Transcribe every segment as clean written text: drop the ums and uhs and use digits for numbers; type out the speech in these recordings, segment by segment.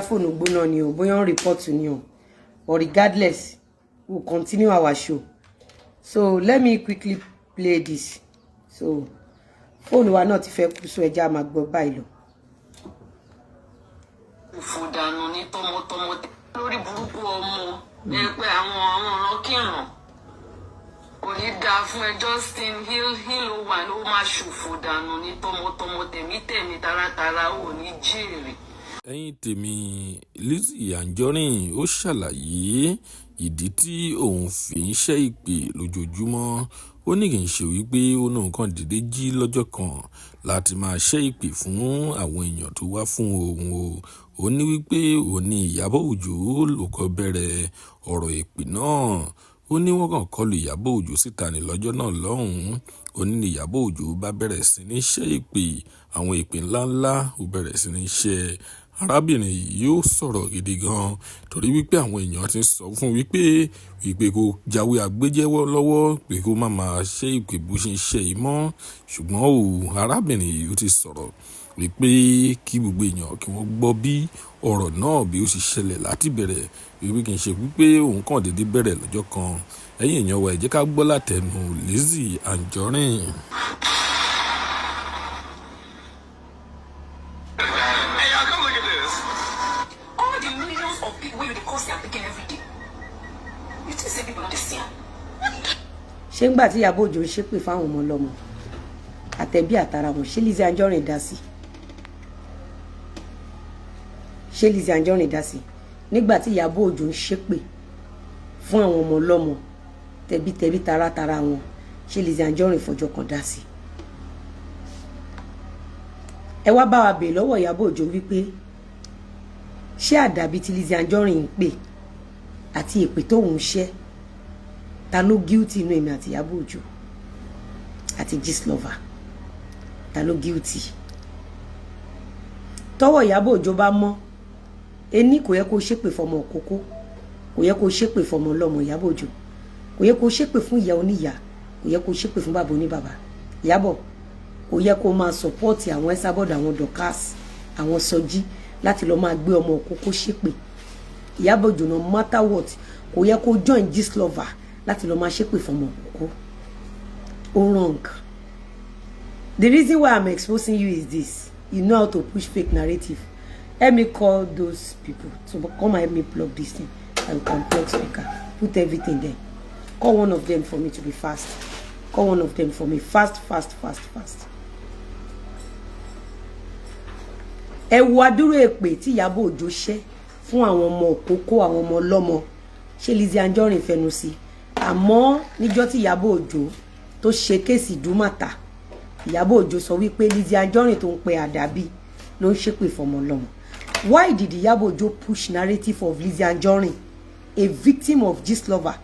phone gbóná ni o, bóyá report ni o, but regardless, we'll continue our show. So let me quickly play this. So phone wa náà ti fẹ́ kú, so ẹja máa gbọ́ báyìí lọ. Fòdànù ní tọmọtọmọ lórí burúkú ọmọ ẹ pé àwọn ọ̀ràn kírun kò ní dáa fún ẹ Justin Hill ló wà ló máa ṣòfò dànù ní tọmọtọmọ tẹ̀mítẹ̀mí taratara ò ní jèrè. Ẹ̀yin tèmi, Lizzy Anjorin ó ṣàlàyé ìdí tí òun fi ń ṣẹ́ ìpè lójoojúmọ́. Ó ní kì í ṣe wípé ó náà kàn dédé jí lọ́jọ́ kan láti máa ṣẹ́ ìpè fún àwọn èèyàn tó wá fún òun o. Ó ní wípé òun ní Ìyábọ̀ Òjó ló kọ́ bẹ̀rẹ̀ ọ̀rọ̀ ìpè náà. Ó ní wọ́n kàn kọlu Ìyábọ̀ Òjó síta ní lọ́jọ́ náà lọ́hùn-ún. Ó ní Ìyábọ̀ Òjó bá bẹ̀rẹ̀ sí ní ṣẹ́ ìpè, àwọn ìpè ńláńlá ó bẹ̀rẹ̀ sí ní ṣẹ́. Arábìnrin yìí yóò sọ̀rọ̀ gidi gan torí wípé àwọn èèyàn ti sọ fún wípé kò jáwé àgbéjẹ́wọ́ lọ́wọ́ pé kó má máa ṣe ìpè bó ṣe ń ṣe yìí mọ́. Ṣùgbọ́n arábìnrin yìí ó ti sọ̀rọ̀ wípé kí gbogbo èèyàn kí wọ́n gbọ́ bí ọ̀rọ̀ náà bí ó sì ṣẹlẹ̀ láti bẹ̀rẹ̀, wípé kì í ṣe wípé òun kàn dédé bẹ̀rẹ̀ lọ́jọ́ kan. Ẹ̀yin èèyàn wa ẹ jẹ́ ká gbọ́ látẹnu Lizzy Anjorin. Ṣé ńgbà tí Ìyábọ̀ Òjó ṣépè fáwọn ọmọ ọlọ́mọ àtẹ̀bí àtàrà wọn, ṣé Lizzy Anjorin dá sí? Ṣé Lizzy Anjorin dá sí nígbà tí Ìyábọ̀ Òjó ń ṣépè fún àwọn ọmọ ọlọ́mọ tẹ̀bí taratara wọn? Ṣé Lizzy Anjorin fọjọ́ kan dá sí? Ẹ wá bá wa bèè lọ́wọ́ Ìyábọ̀ Òjó wípé ṣé àdàbí tí Lizzy Anjorin ń pè àti èpè tóun ṣẹ́, ta ló guilty inú èmi àti Ìyábọ̀ Òjó àti Gistlover? Ta ló guilty? Tọ́wọ́ Ìyábọ̀ Òjó bá mọ́, ení kò yẹ kó ṣépè fọmọ òkókó, kò yẹ kó ṣépè fọmọ ọlọ́mọ. Ìyábọ̀ Òjó kò yẹ kó ṣépè fún ìyá oníyà, kò yẹ kó ṣépè fún bàbá oníbàbá. Ìyábọ̀ kò yẹ kó máa support àwọn Esabod, àwọn Dorcas, àwọn Sọjí láti lọ máa gbé ọmọ òkókó ṣépè. Ìyábọ̀ Òjó no matter what, kò yẹ kó join Gistlover láti lọ máa ṣépè fọmọ òkókó. Ó wrong. The reason why I'm exposing you is this: you know how to push fake narrative. Let me call those people to come and help me plug this thing. I will unplug speaker, put everything there. Call one of them for me to be fast. Call one of them for me. Fast. Ẹ wo adúrú èpè tí Ìyábọ̀ Òjó ṣẹ́ fún àwọn ọmọ òkókó, àwọn ọmọ ọlọ́mọ. Ṣé Lizzy Anjorin fẹnu sí? Àmọ́ níjọ́ tí Ìyábọ̀ Òjó tó ṣe kéèsì Dúmàtà, Ìyábọ̀ Òjó sọ wípé Lizzy Anjorin tó ń pe àdàbí ló ń ṣépè fọmọ ọlọ́mọ. Why did Ìyábọ̀ Òjó push narrative of Lizzy Anjorin, a victim of Gistlover,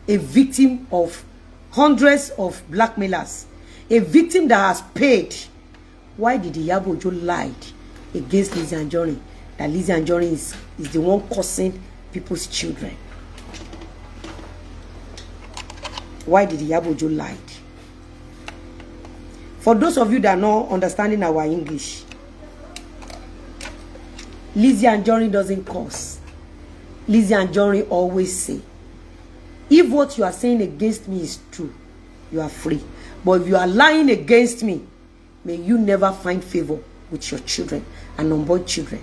a victim of hundreds of blackmailers, a victim that has paid? Why did Ìyábọ̀ Òjó lied against Lizzy Anjorin, that Lizzy Anjorin is the one causing people's children? Why did Ìyábọ̀ Òjó lie? For those of you that are not understanding our English, Lizzy Anjorin doesn't curse. Lizzy Anjorin always say, if what you are saying against me is true, you are free. But if you are lying against me, may you never find favor with your children and unborn children.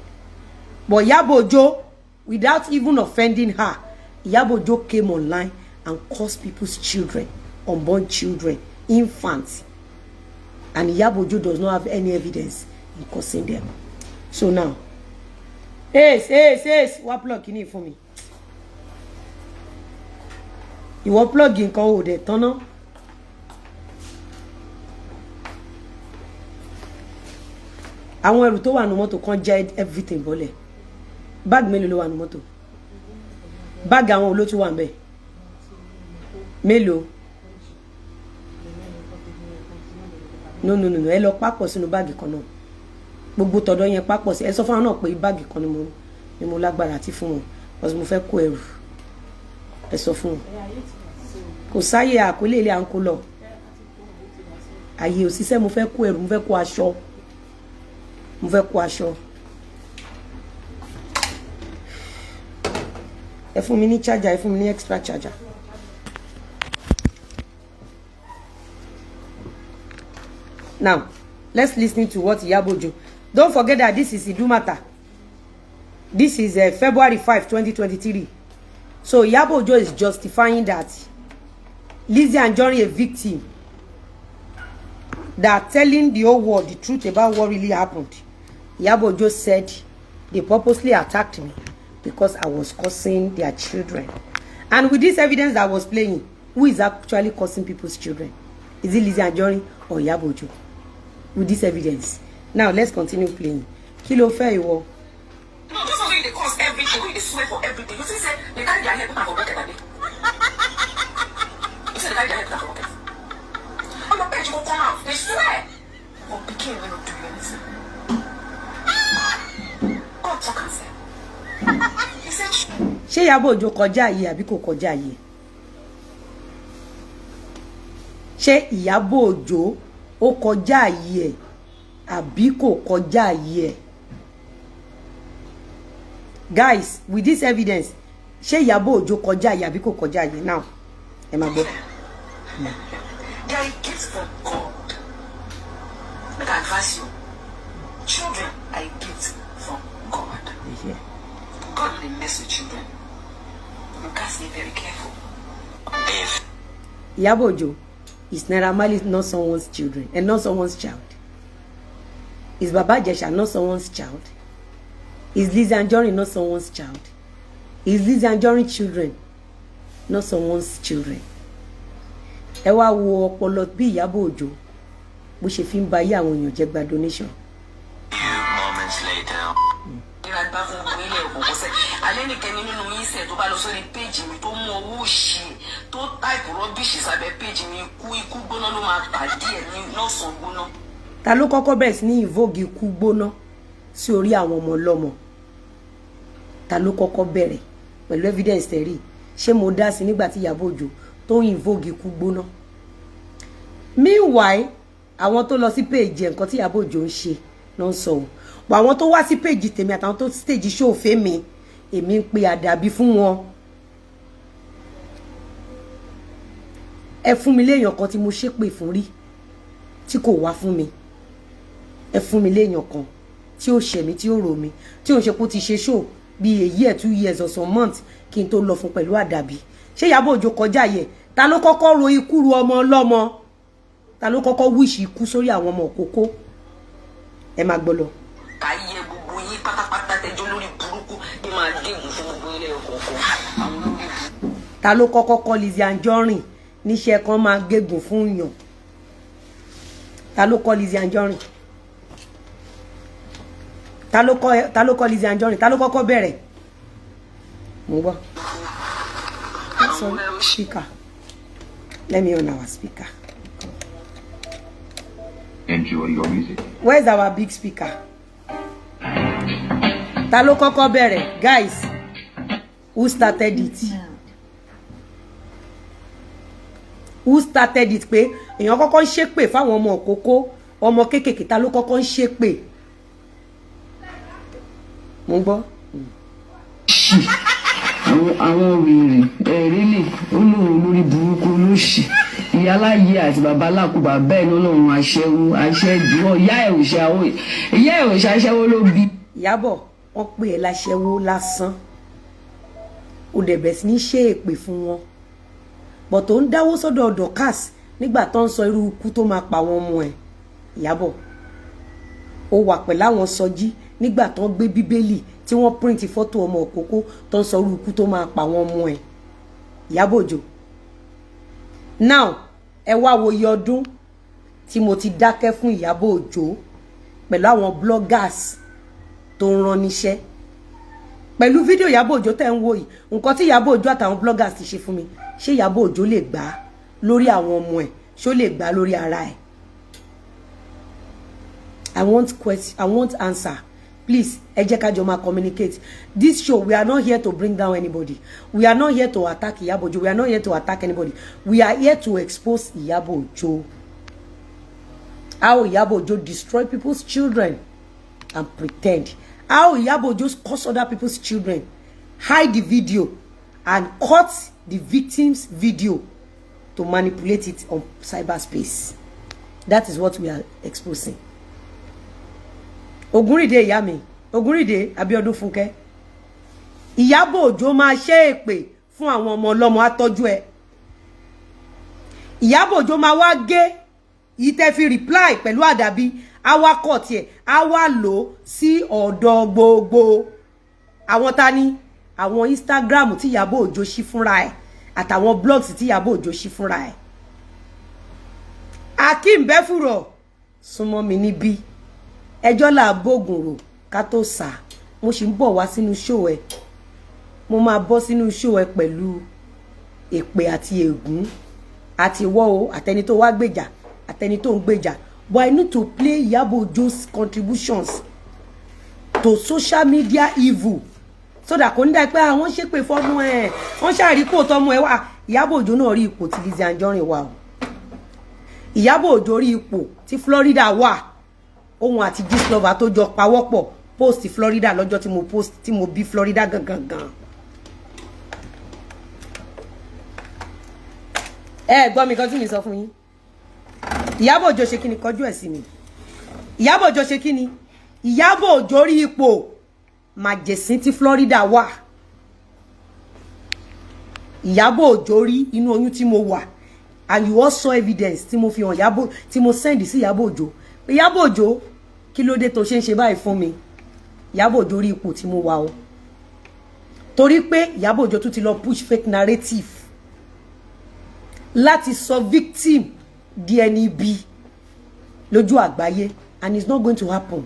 But Ìyábọ̀ Òjó, without even offending her, Ìyábọ̀ Òjó came online and caused people's children, unborn children, infants. And Ìyábọ̀ Òjó does not have any evidence in causing them. So now, what plug in for me? You want plug in call the tunnel? Àwọn ẹrù tó wà nínú mọ́tò kan jẹ́ everything bọ́lẹ̀. Bag mélòó ló wà nínú mọ́tò? Bag àwọn olótú wà ńbẹ̀. Mélòó? No. Ẹ lọ papọ̀ sínú báàgì kan náà. Gbogbo tọ̀dọ̀ yẹn papọ̀ sí. Ẹ sọ fún àwọn náà pé báàgì kan ni mo lágbára àti fún wọn. Because mo fẹ́ kó ẹrù. Ẹ sọ fún wọn. Kò sáyé àkólé ilé à ń kó lọ. Àyè òṣìṣẹ́ mo fẹ́ kó ẹrù, mo fẹ́ kó aṣọ. ẹ fún mi ní charger, ẹ fún mi ní extra charger. Now, let's listen to what Iyabo Ojo. Don't forget that this is Idumata. This is February 5, 2023. So Iyabo Ojo is justifying that Lizzy Anjorin a victim. They are telling the whole world the truth about what really happened. Iyabo Ojo said they purposely attacked me because I was cursing their children. And with this evidence that I was playing, who is actually cursing people's children? Is it Lizzy Anjorin or Iyabo Ojo? With this evidence. Now let's continue playing. Kilo fair you. No, those are they cause everything. They swear for everything. You see, say they carry their head and forget that day. You see, they carry their head and forget. On your page, you go come out. They swear. But Pikin will not do anything. God talk and say. He said, ṣé Iyabo Ojo kọjá yìí àbí kò kọjá yìí? Ṣé Iyabo Ojo ó kọjá yìí àbí kò kọjá yìí? Guys, with this evidence, ṣé Iyabo Ojo kọjá yìí àbí kò kọjá yìí? Now, ẹ máa gbọ́. they are a gift from God. Make I advise you. Children are a gift from God. Yeah. God will mess with children. You guys be very careful. Iyabo Ojo is Naira Marley not someone's children and not someone's child. Is Baba Ijesha not someone's child? Is Lizzy Anjorin not someone's child? Is Lizzy Anjorin children not someone's children? Ẹ wá wo ọpọlọ bí Iyabo Ojo bó ṣe fi ń ba ayé àwọn èèyàn jẹ́ gba donation. Moments later. Ìràgbá fún gbogbo ilé òkùnkùn sẹ́. Alẹ́ nìkan nínú yín sẹ̀ tó bá lọ sórí péjì mi tó mú owó òṣì tó táìpù rọ́bìṣì sábẹ́ péjì mi ikú gbóná ló máa pàdé ẹ̀ ní lọ́sàn-án gbóná. Ta ló kọ́kọ́ bẹ̀rẹ̀ sí ní invoke ikú gbóná sí orí àwọn ọmọ ọlọ́mọ? Ta ló kọ́kọ́ bẹ̀rẹ̀ pẹ̀lú evidence tẹ̀rí? Ṣé mo dá sí nígbà tí Iyabo Ojo tó ń invoke ikú gbóná? Meanwhile, àwọn tó lọ sí page nǹkan tí Iyabo Ojo ń ṣe ló ń sọ o. But àwọn tó wá sí page tèmi àtàwọn tó stage show fẹ́ mi, èmi ń pe àdàbí fún wọn. Ẹ fún mi léèyàn kan tí mo ṣépè fún rí tí kò wá fún mi. Ẹ fún mi léèyàn kan tí ó ṣẹ̀ mí tí ó rò mí tí ó ń ṣe kó ti ṣe show bí a year 2 years or some months kí n tó lọ fún pẹ̀lú àdàbí. Ṣé Iyabo Ojo kọjá yẹ? Ta ló kọ́kọ́ ro ikú ru ọmọ ọlọ́mọ? Ta ló kọ́kọ́ wish ikú sórí àwọn ọmọ òkókó? Ẹ máa gbọ́ lọ. Káyé gbogbo yín pátápátá tẹjọ́ lórí burúkú ní máa gégùn fún gbogbo ilé ọkọ̀ọ̀kan. Àwọn olórí burúkú. Ta ló kọ́kọ́ kọ́ Lizzy Anjorin níṣẹ́ kan máa gégùn fún yàn? Ta ló kọ́ Lizzy Anjorin? Ta ló kọ́ Lizzy Anjorin? Ta ló kọ́kọ́ bẹ̀rẹ̀? Mo gbọ́. Sorry, speaker. Let me on our speaker. Enjoy your music. Where's our big speaker? Ta ló kọ́kọ́ bẹ̀rẹ̀? Guys, who started it? Who started it pé èèyàn kọ́kọ́ ń ṣépè fáwọn ọmọ òkókó, ọmọ kéékèèké, ta ló kọ́kọ́ ń ṣépè? Mo gbọ́. Àwọn wèrè really olóhùn lórí burúkú lóṣì ìyá aláyé àti bàbá alákùbà bẹ́ẹ̀ lọ́lọ́run aṣẹ́wó aṣẹ́jú ìyá ẹ̀ òṣà aṣẹ́wó ló bí. Ìyábọ̀ wọ́n pè é láṣẹ́wó lásán ó dẹ̀ bẹ̀ sí ní ṣe èpè fún wọn bọ̀ tó ń dáwó sọ́dọ̀ Dorcas nígbà tó ń sọ irú ikú tó máa pa wọn ọmọ ẹ̀. Ìyábọ̀ ó wà pẹ̀lú àwọn sọjí nígbà tó ń gbé bíbélì tí wọ́n print fọ́tò ọmọ òkókó tó ń sọ irú ikú tó máa pa wọn ọmọ ẹ̀. Iyabo Ojo. Now ẹ wá wo iye ọdún tí mo ti dákẹ́ fún Iyabo Ojo pẹ̀lú àwọn bloggers tó ń rán níṣẹ́ pẹ̀lú fídíò Iyabo Ojo tẹ́ ń wò yìí nǹkan tí Iyabo Ojo àtàwọn bloggers ti ṣe fún mi ṣé Iyabo Ojo lè gbà lórí àwọn ọmọ ẹ̀ ṣó lè gbà lórí ara ẹ̀? I want answer. Please, ẹ jẹ́ ká jọ máa communicate. This show, we are not here to bring down anybody. We are not here to attack Iyabo Ojo. We are not here to attack anybody. We are here to expose Iyabo Ojo. How Iyabo Ojo destroy people's children and pretend. How Iyabo Ojo curse other people's children. Hide the video and cut the victim's video to manipulate it on cyberspace. That is what we are exposing. Ogunride ìyá mi, Ogunride Abiodun Funke. Ìyábọ̀ Òjó máa ṣe èpè fún àwọn ọmọ ọlọ́mọ àtọ́jú ẹ̀. Ìyábọ̀ Òjó máa wá gé ìtẹ́ fi reply pẹ̀lú àdàbí awakọ̀ tiẹ̀ á wá lò sí ọ̀dọ̀ gbogbo àwọn tani àwọn Instagram tí Ìyábọ̀ Òjó ṣí fúnra ẹ̀ àtàwọn blogs tí Ìyábọ̀ Òjó ṣí fúnra ẹ̀. Akeem Befuro súnmọ́ mi níbí ẹjọ́ là gbógun rò ká tó sà mo sì ń bọ̀ wá sínú show ẹ̀ mo máa bọ́ sínú show ẹ̀ pẹ̀lú èpè àti ègún àti ìwọ o àtẹni tó wá gbèjà àtẹni tó ń gbèjà but I need to play Ìyábọ̀ Òjó's contributions to social media evil so that kò ní dá pé àwọn ṣépè fọ́mọ ẹ̀ wọ́n ṣàríkò tọmọ ẹ̀ wá Ìyábọ̀ Òjó náà rí ipò tí Lizzy Anjorin wà o Ìyábọ̀ Òjó rí ipò tí Florida wà ohun àti Gistlover tó jọ pawọ́pọ̀ post Florida lọ́jọ́ tí mo bí Florida gangan. Gbọ́ mi kan tí mi sọ fún yín Ìyábọ̀ Òjó ṣe kíni kọjú ẹ̀ sí mi Ìyábọ̀ Òjó ṣe kíni Ìyábọ̀ Òjó rí ipò màjèsín tí Florida wà Ìyábọ̀ Òjó rí inú oyún tí mo wà and you also evidence tí mo fi hàn Ìyábọ̀ tí mo send sí Ìyábọ̀ Òjó Ìyábọ̀ Òjó kí ló dé tó ṣe ń ṣe báyìí fún mi Ìyábọ̀ Òjó rí ipò tí mo wà o torí pé Ìyábọ̀ Òjó tún ti lọ push fake narrative láti sọ victim di ẹni ibi lójú àgbáyé and it's not going to happen.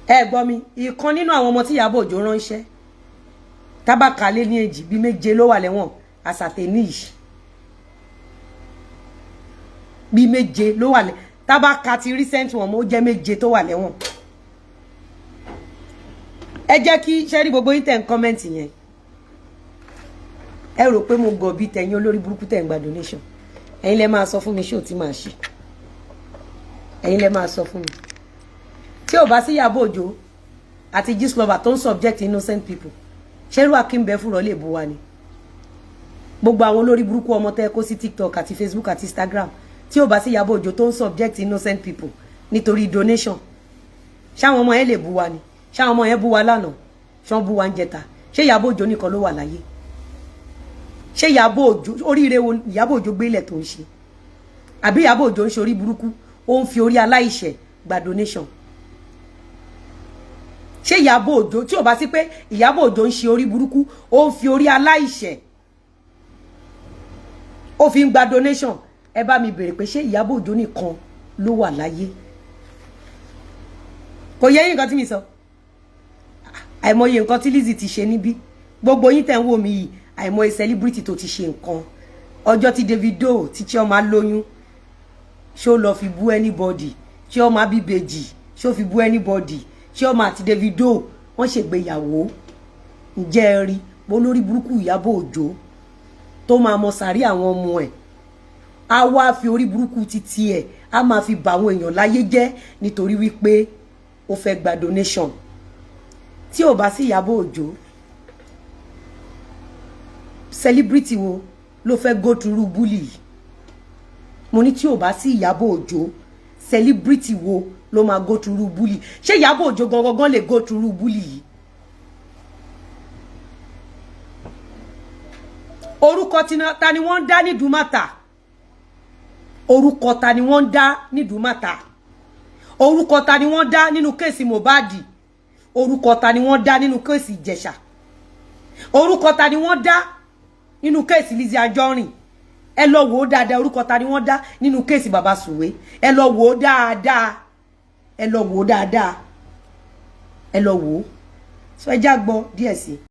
Gbọ́ mi ìkan nínú àwọn ọmọ tí Ìyábọ̀ Òjó ránṣẹ́ tábàkálé ní èjì bí méje ló wà lẹ́wọ̀n asàtẹ̀níyì bí méje ló wà lẹ́wọ̀n tábàkà ti recent wọn mo jẹ́ méje tó wà lẹ́wọ̀n. Ẹ jẹ́ kí ṣẹ́rí gbogbo yín tẹ̀ ń comment yẹn ẹ rò pé mo gọ̀ bí tẹ̀yìn olórí burúkú tẹ̀ ń gba donation ẹ̀yin lẹ máa sọ fún mi ṣé ò tí máa ṣe ẹ̀yin lẹ máa sọ fún mi tí ò bá sí Ìyábọ̀ Òjó àti Gistlover tó ń subject innocent people ṣerú Akeem Befuro lè bu wa ni gbogbo àwọn olórí burúkú ọmọ tẹ́ kó sí TikTok àti Facebook àti Instagram tí ò bá sí Ìyábọ̀ Òjó tó ń subject innocent people nítorí donation ṣáwọn ọmọ yẹn lè bu wa ni ṣáwọn ọmọ yẹn bu wa lánàá ṣán bu wa ń jẹta ṣé Ìyábọ̀ Òjó nìkan ló wà láyé ṣé Ìyábọ̀ Òjó oríire wo Ìyábọ̀ Òjó gbé ilẹ̀ tó ń ṣe àbí Ìyábọ̀ Òjó ń ṣe orí burúkú ó ń fi orí aláìṣẹ̀ gba donation ṣé Ìyábọ̀ Òjó tí ò bá sí pé Ìyábọ̀ Òjó ń ṣe orí burúkú ó ń fi orí aláìṣẹ̀ ó fi ń gba donation ẹ bá mi bèrè pé ṣé Ìyábọ̀ Òjó nìkan ló wà láyé kò yẹ yín nǹkan tí mi sọ àìmọye nǹkan tí Lizzy ti ṣe níbí gbogbo yín tẹ̀ ń wò mí yìí àìmọye celebrity tó ti ṣe nǹkan ọjọ́ tí Davido tí Chioma lóyún ṣó lọ fi bú anybody Chioma bíbejì ṣó fi bú anybody Chioma àti Davido wọ́n ṣègbéyàwó ǹjẹ́ ẹ rí bó lórí burúkú Ìyábọ̀ Òjó tó máa mọ sàrí àwọn ọmọ ẹ̀ á wá fi orí burúkú títí ẹ̀ á máa fi bà àwọn èèyàn láyé jẹ́ nítorí wípé ó fẹ́ gba donation tí ò bá sí Ìyábọ̀ Òjó celebrity wo ló fẹ́ go through bully mo ní tí ò bá sí Ìyábọ̀ Òjó celebrity wo ló máa go through bully ṣé Ìyábọ̀ Òjó gangan lè go through bully yìí orúkọ ta ni wọ́n dá ní Dùmàtà orúkọ ta ni wọ́n dá ní Dùmàtà orúkọ ta ni wọ́n dá nínú kéèsì Mohbad orúkọ ta ni wọ́n dá nínú kéèsì Ìjẹ̀ṣà orúkọ ta ni wọ́n dá nínú kéèsì Lizzy Anjorin ẹ lọ wò ó dáadáa orúkọ ta ni wọ́n dá nínú kéèsì Baba Suwe ẹ lọ wò ó dáadáa ẹ lọ wò ó dáadáa ẹ lọ wò ó so ẹ já gbọ́ díẹ̀ sí.